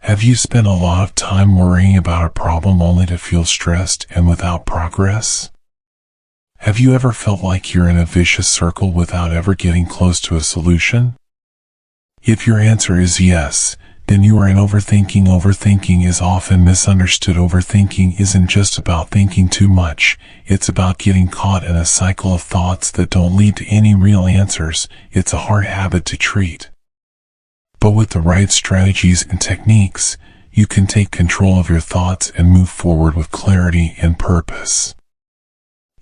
Have you spent a lot of time worrying about a problem only to feel stressed and without progress? Have you ever felt like you're in a vicious circle without ever getting close to a solution? If your answer is yes, then you are in overthinking. Overthinking is often misunderstood. Overthinking isn't just about thinking too much. It's about getting caught in a cycle of thoughts that don't lead to any real answers. It's a hard habit to treat. But with the right strategies and techniques, you can take control of your thoughts and move forward with clarity and purpose.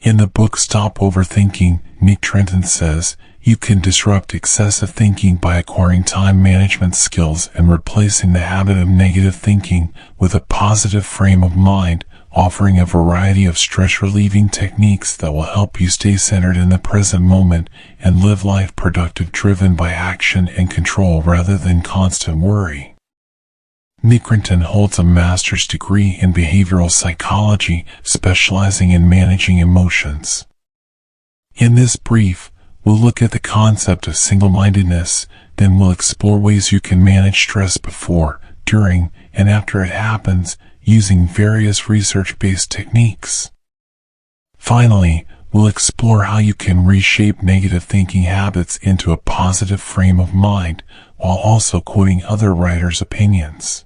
In the book Stop Overthinking, Nick Trenton says, you can disrupt excessive thinking by acquiring time management skills and replacing the habit of negative thinking with a positive frame of mind, offering a variety of stress-relieving techniques that will help you stay centered in the present moment and live life productive, driven by action and control rather than constant worry. Nick Trenton holds a master's degree in behavioral psychology, specializing in managing emotions. In this brief, we'll look at the concept of single-mindedness, then we'll explore ways you can manage stress before, during, and after it happens, using various research-based techniques. Finally, we'll explore how you can reshape negative thinking habits into a positive frame of mind, while also quoting other writers' opinions,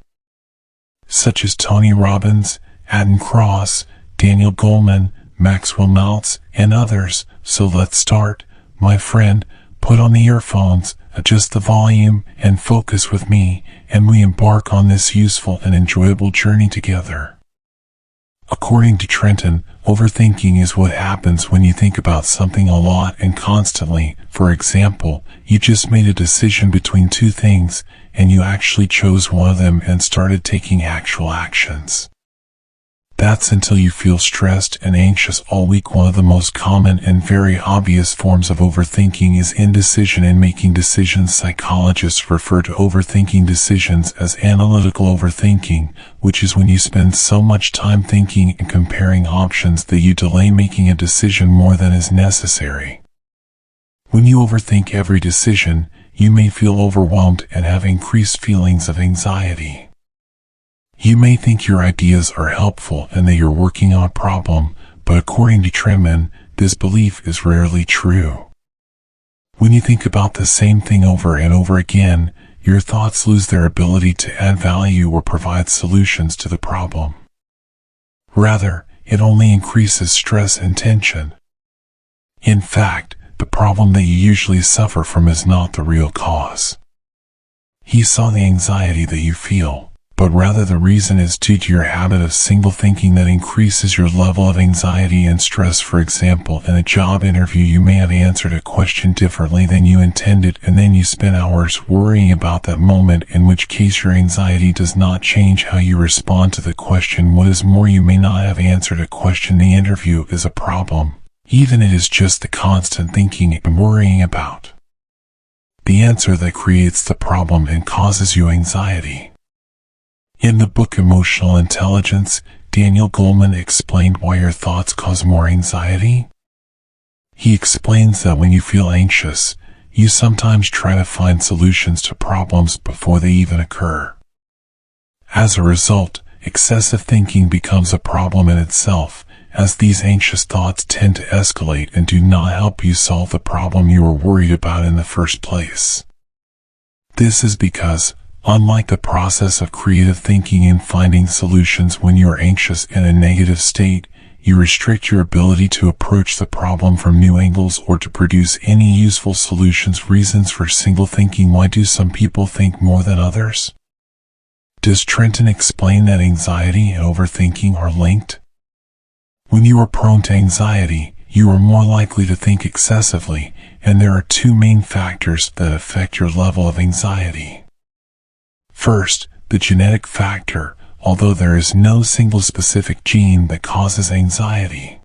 such as Tony Robbins, Adam Cross, Daniel Goleman, Maxwell Maltz, and others. So let's start. My friend, put on the earphones, adjust the volume, and focus with me, and we embark on this useful and enjoyable journey together. According to Trenton, overthinking is what happens when you think about something a lot and constantly. For example, you just made a decision between two things, and you actually chose one of them and started taking actual actions. That's until you feel stressed and anxious all week. One of the most common and very obvious forms of overthinking is indecision in making decisions. Psychologists refer to overthinking decisions as analytical overthinking, which is when you spend so much time thinking and comparing options that you delay making a decision more than is necessary. When you overthink every decision, you may feel overwhelmed and have increased feelings of anxiety. You may think your ideas are helpful and that you're working on a problem, but according to Trenton, this belief is rarely true. When you think about the same thing over and over again, your thoughts lose their ability to add value or provide solutions to the problem. Rather, it only increases stress and tension. In fact, the problem that you usually suffer from is not the real cause. He saw the anxiety that you feel, but rather the reason is due to your habit of single thinking that increases your level of anxiety and stress. For example, in a job interview, you may have answered a question differently than you intended, and then you spend hours worrying about that moment, in which case your anxiety does not change how you respond to the question. What is more, you may not have answered a question. The interview is a problem. Even it is just the constant thinking and worrying about the answer that creates the problem and causes you anxiety. In the book Emotional Intelligence, Daniel Goleman explained why your thoughts cause more anxiety. He explains that when you feel anxious, you sometimes try to find solutions to problems before they even occur. As a result, excessive thinking becomes a problem in itself, as these anxious thoughts tend to escalate and do not help you solve the problem you were worried about in the first place. This is because, unlike the process of creative thinking and finding solutions when you are anxious in a negative state, you restrict your ability to approach the problem from new angles or to produce any useful solutions. Reasons for single thinking. Why do some people think more than others? Does Trenton explain that anxiety and overthinking are linked? When you are prone to anxiety, you are more likely to think excessively, and there are two main factors that affect your level of anxiety. First, the genetic factor, although there is no single specific gene that causes anxiety.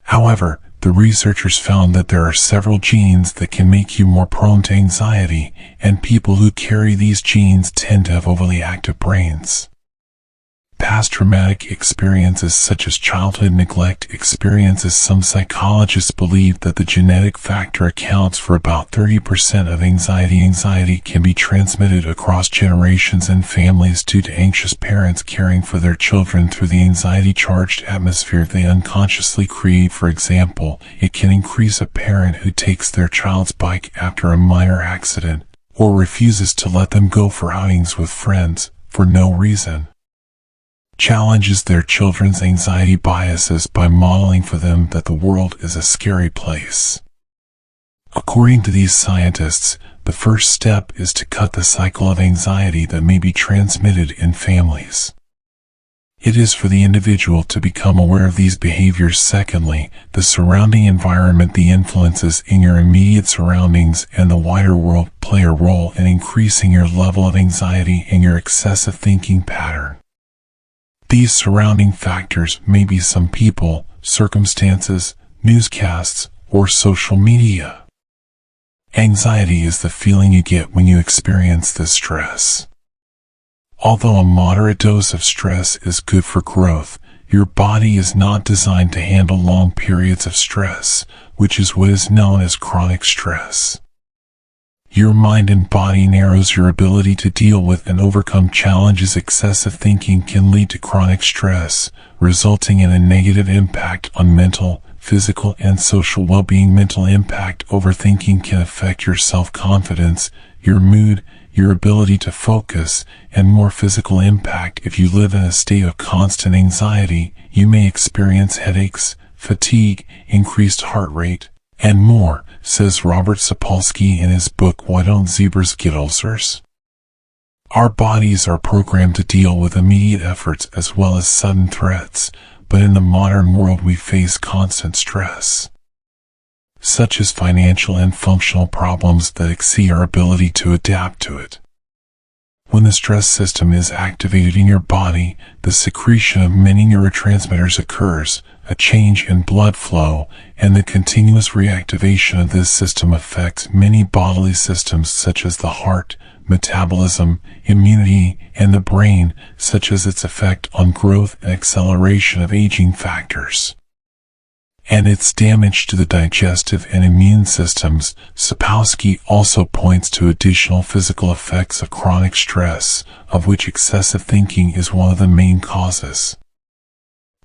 However, the researchers found that there are several genes that can make you more prone to anxiety, and people who carry these genes tend to have overly active brains. Past traumatic experiences such as childhood neglect experiences. Some psychologists believe that the genetic factor accounts for about 30% of anxiety. Anxiety can be transmitted across generations and families due to anxious parents caring for their children through the anxiety-charged atmosphere they unconsciously create. For example, it can increase a parent who takes their child's bike after a minor accident, or refuses to let them go for outings with friends, for no reason. Challenges their children's anxiety biases by modeling for them that the world is a scary place. According to these scientists, the first step is to cut the cycle of anxiety that may be transmitted in families. It is for the individual to become aware of these behaviors. Secondly, the surrounding environment, the influences in your immediate surroundings and the wider world play a role in increasing your level of anxiety and your excessive thinking pattern. These surrounding factors may be some people, circumstances, newscasts, or social media. Anxiety is the feeling you get when you experience this stress. Although a moderate dose of stress is good for growth, your body is not designed to handle long periods of stress, which is what is known as chronic stress. Your mind and body narrows your ability to deal with and overcome challenges. Excessive thinking can lead to chronic stress, resulting in a negative impact on mental, physical, and social well-being. Mental impact: overthinking can affect your self-confidence, your mood, your ability to focus, and more physical impact. If you live in a state of constant anxiety, you may experience headaches, fatigue, increased heart rate, and more, says Robert Sapolsky in his book Why Don't Zebras Get Ulcers? Our bodies are programmed to deal with immediate efforts as well as sudden threats, but in the modern world we face constant stress, such as financial and functional problems that exceed our ability to adapt to it. When the stress system is activated in your body, the secretion of many neurotransmitters occurs, a change in blood flow, and the continuous reactivation of this system affects many bodily systems such as the heart, metabolism, immunity, and the brain, such as its effect on growth and acceleration of aging factors, and its damage to the digestive and immune systems. Sapolsky also points to additional physical effects of chronic stress, of which excessive thinking is one of the main causes.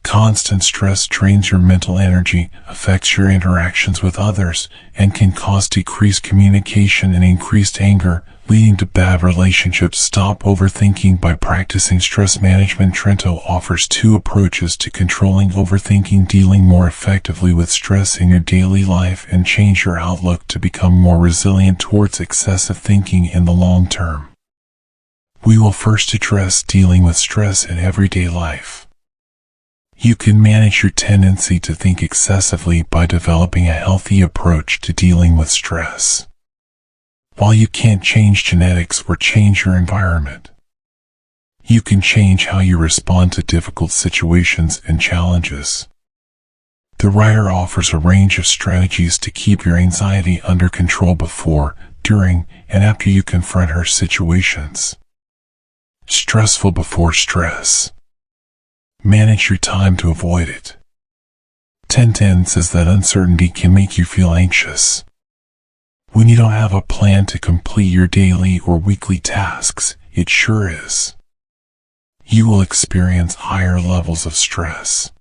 Constant stress drains your mental energy, affects your interactions with others, and can cause decreased communication and increased anger, leading to bad relationships. Stop overthinking by practicing stress management. Trento offers 2 approaches to controlling overthinking, dealing more effectively with stress in your daily life, and change your outlook to become more resilient towards excessive thinking in the long term. We will first address dealing with stress in everyday life. You can manage your tendency to think excessively by developing a healthy approach to dealing with stress. While you can't change genetics or change your environment, you can change how you respond to difficult situations and challenges. The writer offers a range of strategies to keep your anxiety under control before, during, and after you confront her situations. Stressful before stress. Manage your time to avoid it. 1010 says that uncertainty can make you feel anxious. When you don't have a plan to complete your daily or weekly tasks, it sure is. You will experience higher levels of stress.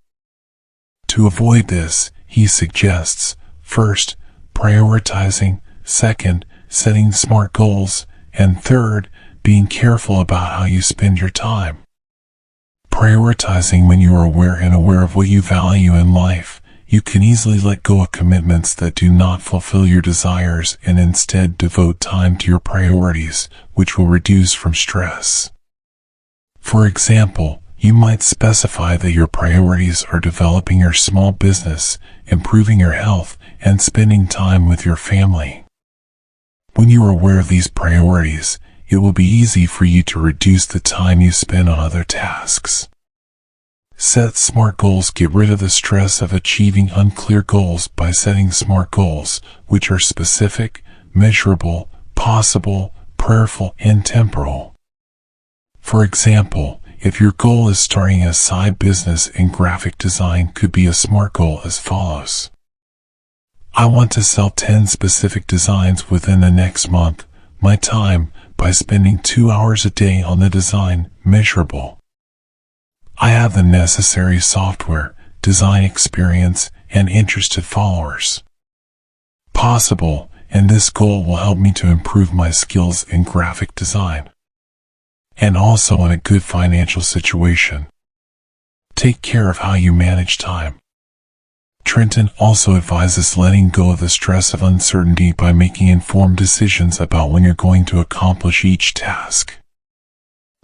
To avoid this, he suggests, first, prioritizing, second, setting smart goals, and third, being careful about how you spend your time. Prioritizing: when you are aware of what you value in life, you can easily let go of commitments that do not fulfill your desires and instead devote time to your priorities, which will reduce from stress. For example, you might specify that your priorities are developing your small business, improving your health, and spending time with your family. When you are aware of these priorities, it will be easy for you to reduce the time you spend on other tasks. Set smart goals. Get rid of the stress of achieving unclear goals by setting smart goals, which are specific, measurable, possible, prayerful, and temporal. For example, if your goal is starting a side business in graphic design, could be a SMART goal as follows. I want to sell 10 specific designs within the next month. My time, by spending 2 hours a day on the design, measurable. I have the necessary software, design experience, and interested followers. Possible, and this goal will help me to improve my skills in graphic design. And also in a good financial situation. Take care of how you manage time. Trenton also advises letting go of the stress of uncertainty by making informed decisions about when you're going to accomplish each task.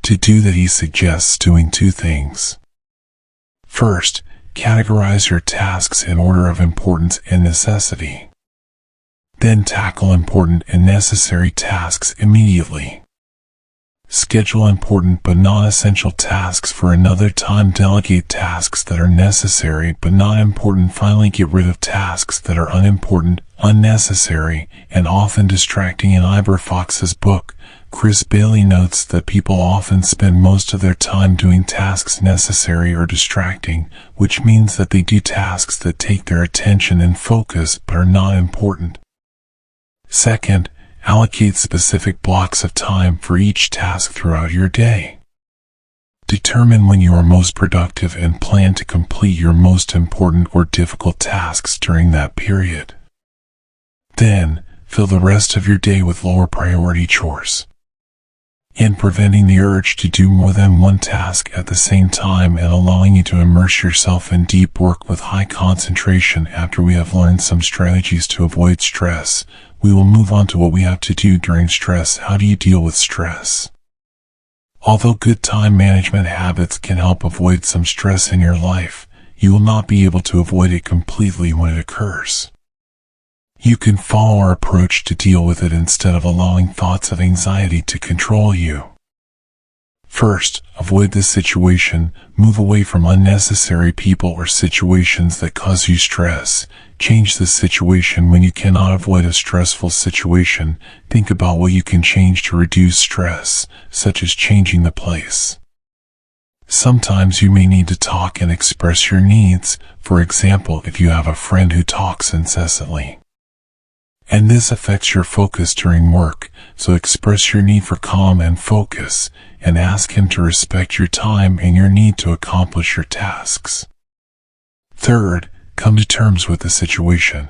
To do that, he suggests doing 2 things. First, categorize your tasks in order of importance and necessity. Then tackle important and necessary tasks immediately. Schedule important but non-essential tasks for another time. Delegate tasks that are necessary but not important. Finally, get rid of tasks that are unimportant, unnecessary, and often distracting. In Iberfox's book, Chris Bailey notes that people often spend most of their time doing tasks necessary or distracting, which means that they do tasks that take their attention and focus but are not important. Second, allocate specific blocks of time for each task throughout your day. Determine when you are most productive and plan to complete your most important or difficult tasks during that period. Then, fill the rest of your day with lower priority chores. In preventing the urge to do more than one task at the same time and allowing you to immerse yourself in deep work with high concentration. After we have learned some strategies to avoid stress, we will move on to what we have to do during stress. How do you deal with stress? Although good time management habits can help avoid some stress in your life, you will not be able to avoid it completely when it occurs. You can follow our approach to deal with it instead of allowing thoughts of anxiety to control you. First, avoid the situation. Move away from unnecessary people or situations that cause you stress. Change the situation. When you cannot avoid a stressful situation, think about what you can change to reduce stress, such as changing the place. Sometimes you may need to talk and express your needs, for example, if you have a friend who talks incessantly. And this affects your focus during work, so express your need for calm and focus, and ask him to respect your time and your need to accomplish your tasks. Third, come to terms with the situation.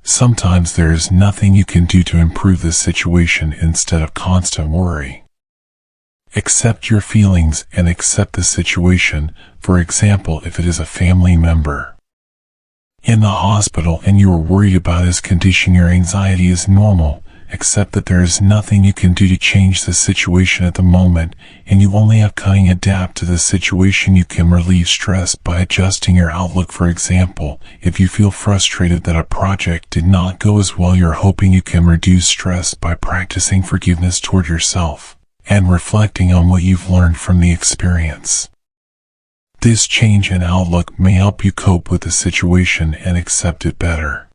Sometimes there is nothing you can do to improve the situation instead of constant worry. Accept your feelings and accept the situation, for example, if it is a family member in the hospital and you are worried about his condition, your anxiety is normal. Accept that there is nothing you can do to change the situation at the moment, and you only have to adapt to the situation. You can relieve stress by adjusting your outlook. For example, if you feel frustrated that a project did not go as well you're hoping, you can reduce stress by practicing forgiveness toward yourself and reflecting on what you've learned from the experience. This change in outlook may help you cope with the situation and accept it better.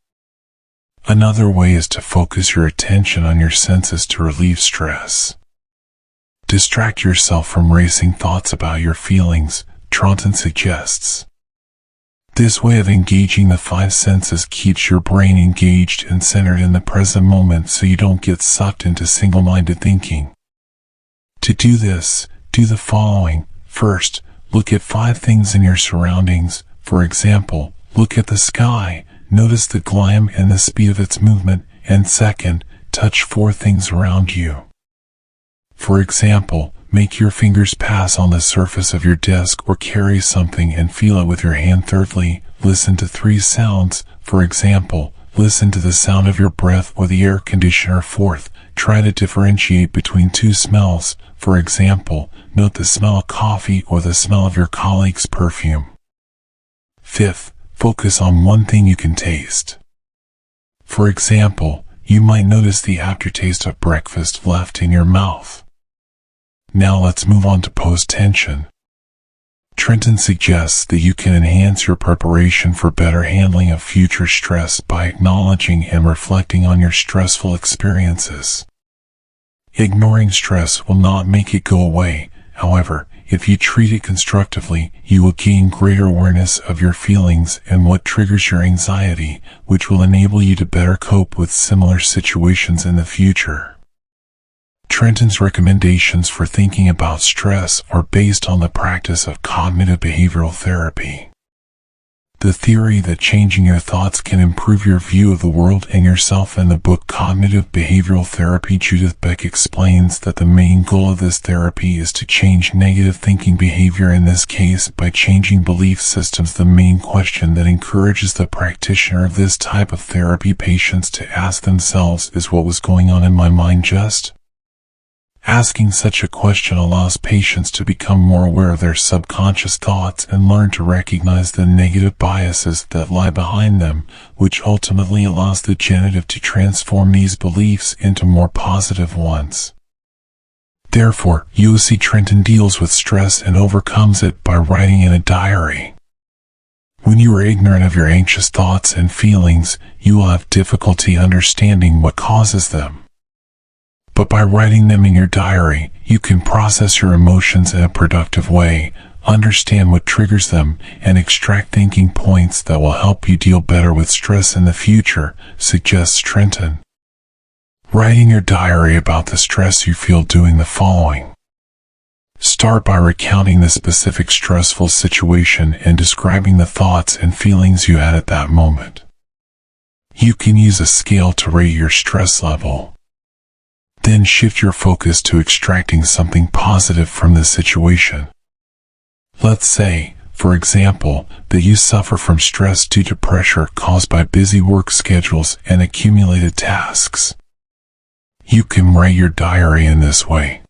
Another way is to focus your attention on your senses to relieve stress. Distract yourself from racing thoughts about your feelings, Trenton suggests. This way of engaging the 5 senses keeps your brain engaged and centered in the present moment so you don't get sucked into single-minded thinking. To do this, do the following. First, look at 5 things in your surroundings. For example, look at the sky, notice the gleam and the speed of its movement, and second, touch 4 things around you. For example, make your fingers pass on the surface of your desk or carry something and feel it with your hand. Thirdly, listen to 3 sounds. For example, listen to the sound of your breath or the air conditioner. Fourth, try to differentiate between 2 smells. For example, note the smell of coffee or the smell of your colleague's perfume. Fifth, focus on 1 thing you can taste. For example, you might notice the aftertaste of breakfast left in your mouth. Now let's move on to post-tension. Trenton suggests that you can enhance your preparation for better handling of future stress by acknowledging and reflecting on your stressful experiences. Ignoring stress will not make it go away. However, if you treat it constructively, you will gain greater awareness of your feelings and what triggers your anxiety, which will enable you to better cope with similar situations in the future. Trenton's recommendations for thinking about stress are based on the practice of cognitive behavioral therapy. The theory that changing your thoughts can improve your view of the world and yourself. In the book Cognitive Behavioral Therapy, Judith Beck explains that the main goal of this therapy is to change negative thinking behavior, in this case by changing belief systems. The main question that encourages the practitioner of this type of therapy patients to ask themselves is, what was going on in my mind just? Asking such a question allows patients to become more aware of their subconscious thoughts and learn to recognize the negative biases that lie behind them, which ultimately allows the genitive to transform these beliefs into more positive ones. Therefore, UC Trenton deals with stress and overcomes it by writing in a diary. When you are ignorant of your anxious thoughts and feelings, you will have difficulty understanding what causes them. But by writing them in your diary, you can process your emotions in a productive way, understand what triggers them, and extract thinking points that will help you deal better with stress in the future, suggests Trenton. Writing your diary about the stress you feel, doing the following. Start by recounting the specific stressful situation and describing the thoughts and feelings you had at that moment. You can use a scale to rate your stress level. Then shift your focus to extracting something positive from the situation. Let's say, for example, that you suffer from stress due to pressure caused by busy work schedules and accumulated tasks. You can write your diary in this way.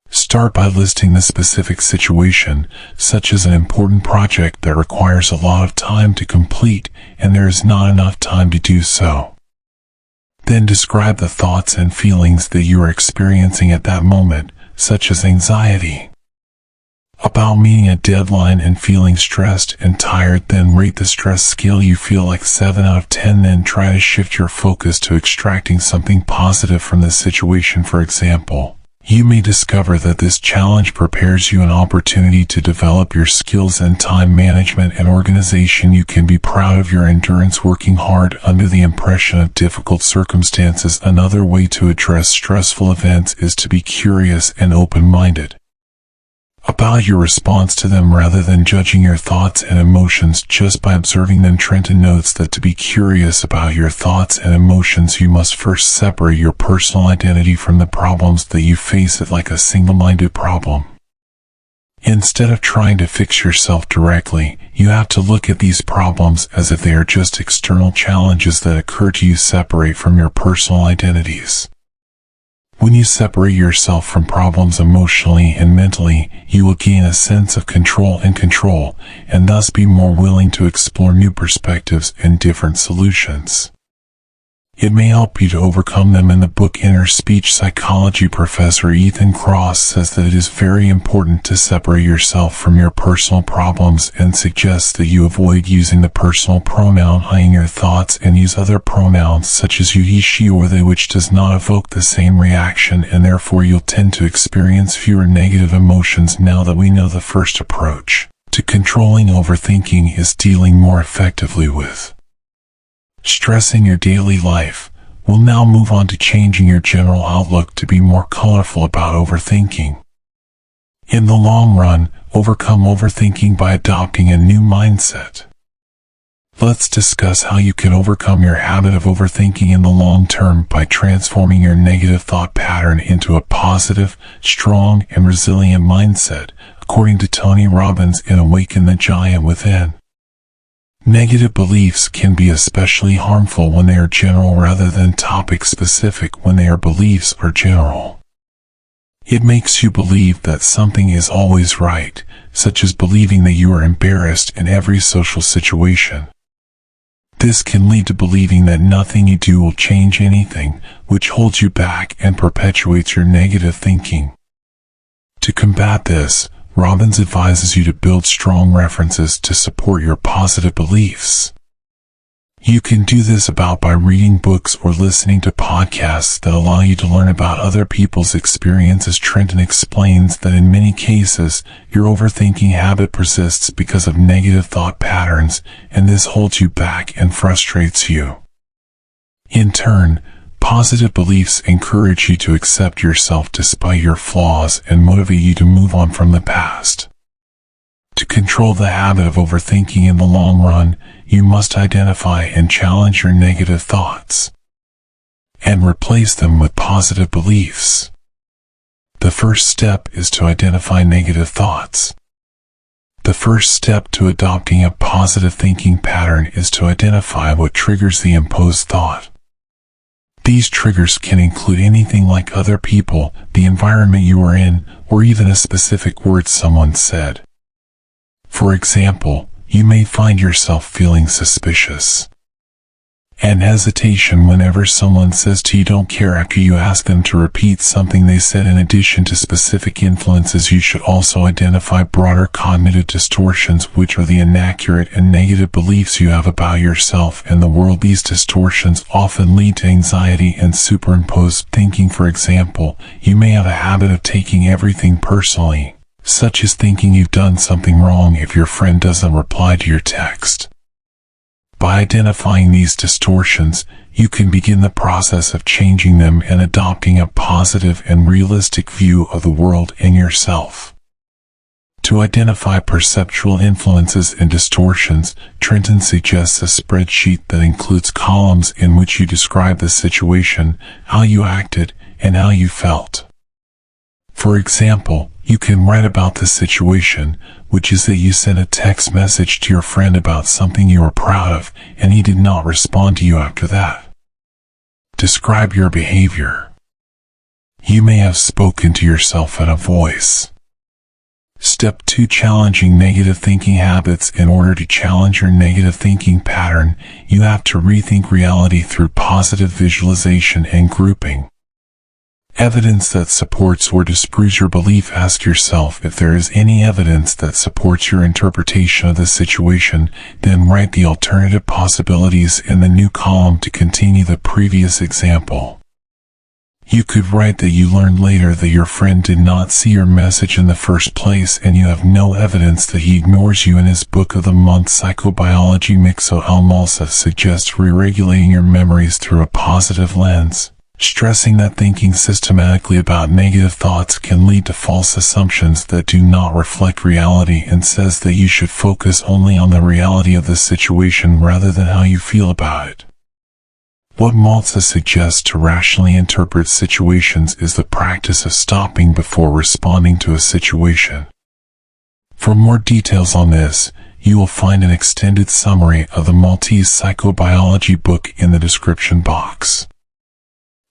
Start by listing the specific situation, such as an important project that requires a lot of time to complete and there is not enough time to do so. Then describe the thoughts and feelings that you are experiencing at that moment, such as anxiety about meeting a deadline and feeling stressed and tired. Then rate the stress scale. You feel like 7 out of 10. Then try to shift your focus to extracting something positive from the situation. For example, you may discover that this challenge prepares you an opportunity to develop your skills in time management and organization. You can be proud of your endurance working hard under the impression of difficult circumstances. Another way to address stressful events is to be curious and open-minded about your response to them rather than judging your thoughts and emotions just by observing them. Trenton notes that to be curious about your thoughts and emotions, you must first separate your personal identity from the problems that you face it like a single-minded problem. Instead of trying to fix yourself directly, you have to look at these problems as if they are just external challenges that occur to you separate from your personal identities. When you separate yourself from problems emotionally and mentally, you will gain a sense of control and thus be more willing to explore new perspectives and different solutions. It may help you to overcome them. In the book Inner Speech Psychology, Professor Ethan Cross says that it is very important to separate yourself from your personal problems and suggests that you avoid using the personal pronoun I in your thoughts and use other pronouns such as you, he, she, or they, which does not evoke the same reaction, and therefore you'll tend to experience fewer negative emotions. Now that we know the first approach to controlling overthinking is dealing more effectively with stress in your daily life, we'll now move on to changing your general outlook to be more colorful about overthinking. In the long run, overcome overthinking by adopting a new mindset. Let's discuss how you can overcome your habit of overthinking in the long term by transforming your negative thought pattern into a positive, strong, and resilient mindset, according to Tony Robbins in Awaken the Giant Within. Negative beliefs can be especially harmful when they are general rather than topic-specific. When their beliefs are general, it makes you believe that something is always right, such as believing that you are embarrassed in every social situation. This can lead to believing that nothing you do will change anything, which holds you back and perpetuates your negative thinking. To combat this, Robbins advises you to build strong references to support your positive beliefs. You can do this by reading books or listening to podcasts that allow you to learn about other people's experiences. Trenton explains that in many cases, your overthinking habit persists because of negative thought patterns, and this holds you back and frustrates you. In turn, positive beliefs encourage you to accept yourself despite your flaws and motivate you to move on from the past. To control the habit of overthinking in the long run, you must identify and challenge your negative thoughts and replace them with positive beliefs. The first step is to identify negative thoughts. The first step to adopting a positive thinking pattern is to identify what triggers the imposed thought. These triggers can include anything like other people, the environment you are in, or even a specific word someone said. For example, you may find yourself feeling suspicious and hesitation whenever someone says to you don't care after you ask them to repeat something they said. In addition to specific influences, you should also identify broader cognitive distortions, which are the inaccurate and negative beliefs you have about yourself and the world. These distortions often lead to anxiety and superimposed thinking. For example, you may have a habit of taking everything personally, such as thinking you've done something wrong if your friend doesn't reply to your text. By identifying these distortions, you can begin the process of changing them and adopting a positive and realistic view of the world and yourself. To identify perceptual influences and distortions, Trenton suggests a spreadsheet that includes columns in which you describe the situation, how you acted, and how you felt. For example, you can write about the situation, which is that you sent a text message to your friend about something you were proud of, and he did not respond to you after that. Describe your behavior. You may have spoken to yourself in a voice. Step 2. Challenging negative thinking habits. In order to challenge your negative thinking pattern, you have to rethink reality through positive visualization and grouping. Evidence that supports or disproves your belief. Ask yourself if there is any evidence that supports your interpretation of the situation, then write the alternative possibilities in the new column to continue the previous example. You could write that you learned later that your friend did not see your message in the first place, and you have no evidence that he ignores you. In his book of the month, Psychobiology, Mixo Almalsa suggests re-regulating your memories through a positive lens, stressing that thinking systematically about negative thoughts can lead to false assumptions that do not reflect reality, and says that you should focus only on the reality of the situation rather than how you feel about it. What Maltza suggests to rationally interpret situations is the practice of stopping before responding to a situation. For more details on this, you will find an extended summary of the Maltese psychobiology book in the description box.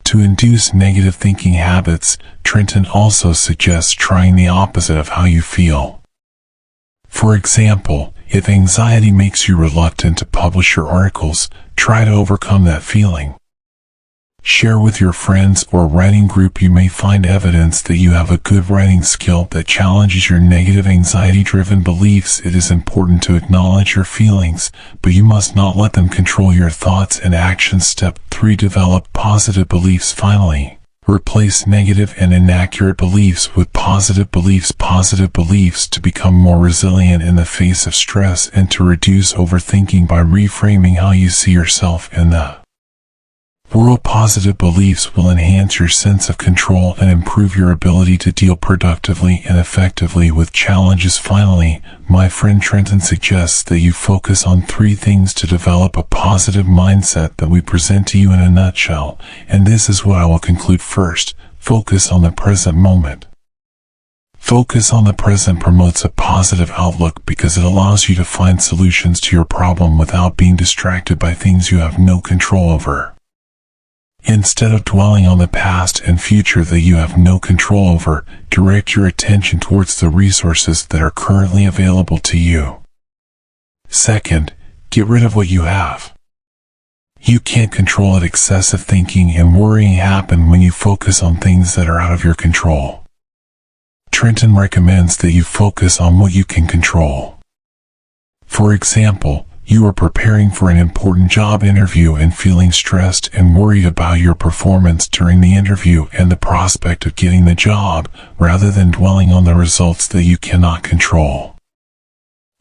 To induce negative thinking habits, Trenton also suggests trying the opposite of how you feel. For example, if anxiety makes you reluctant to publish your articles, try to overcome that feeling. Share with your friends or writing group. You may find evidence that you have a good writing skill that challenges your negative anxiety-driven beliefs. It is important to acknowledge your feelings, but you must not let them control your thoughts and actions. Step 3. Develop positive beliefs. Finally, replace negative and inaccurate beliefs with positive beliefs. Positive beliefs to become more resilient in the face of stress and to reduce overthinking by reframing how you see yourself in the world. Positive beliefs will enhance your sense of control and improve your ability to deal productively and effectively with challenges. Finally, my friend Trenton suggests that you focus on 3 things to develop a positive mindset that we present to you in a nutshell, and this is what I will conclude. First, focus on the present moment. Focus on the present promotes a positive outlook because it allows you to find solutions to your problem without being distracted by things you have no control over. Instead of dwelling on the past and future that you have no control over, direct your attention towards the resources that are currently available to you. Second, get rid of what you have. You can't control it. Excessive thinking and worrying happen when you focus on things that are out of your control. Trenton recommends that you focus on what you can control. For example, You are preparing for an important job interview and feeling stressed and worried about your performance during the interview and the prospect of getting the job, rather than dwelling on the results that you cannot control.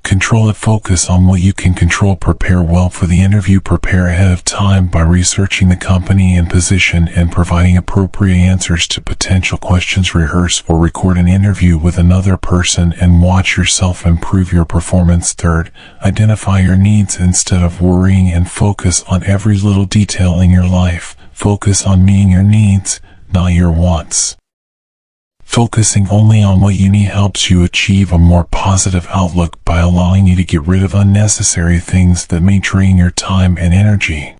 Control it. Focus on what you can control. Prepare well for the interview. Prepare ahead of time by researching the company and position and providing appropriate answers to potential questions. Rehearse or record an interview with another person and watch yourself improve your performance. Third, identify your needs instead of worrying and focus on every little detail in your life. Focus on meeting your needs, not your wants. Focusing only on what you need helps you achieve a more positive outlook by allowing you to get rid of unnecessary things that may drain your time and energy.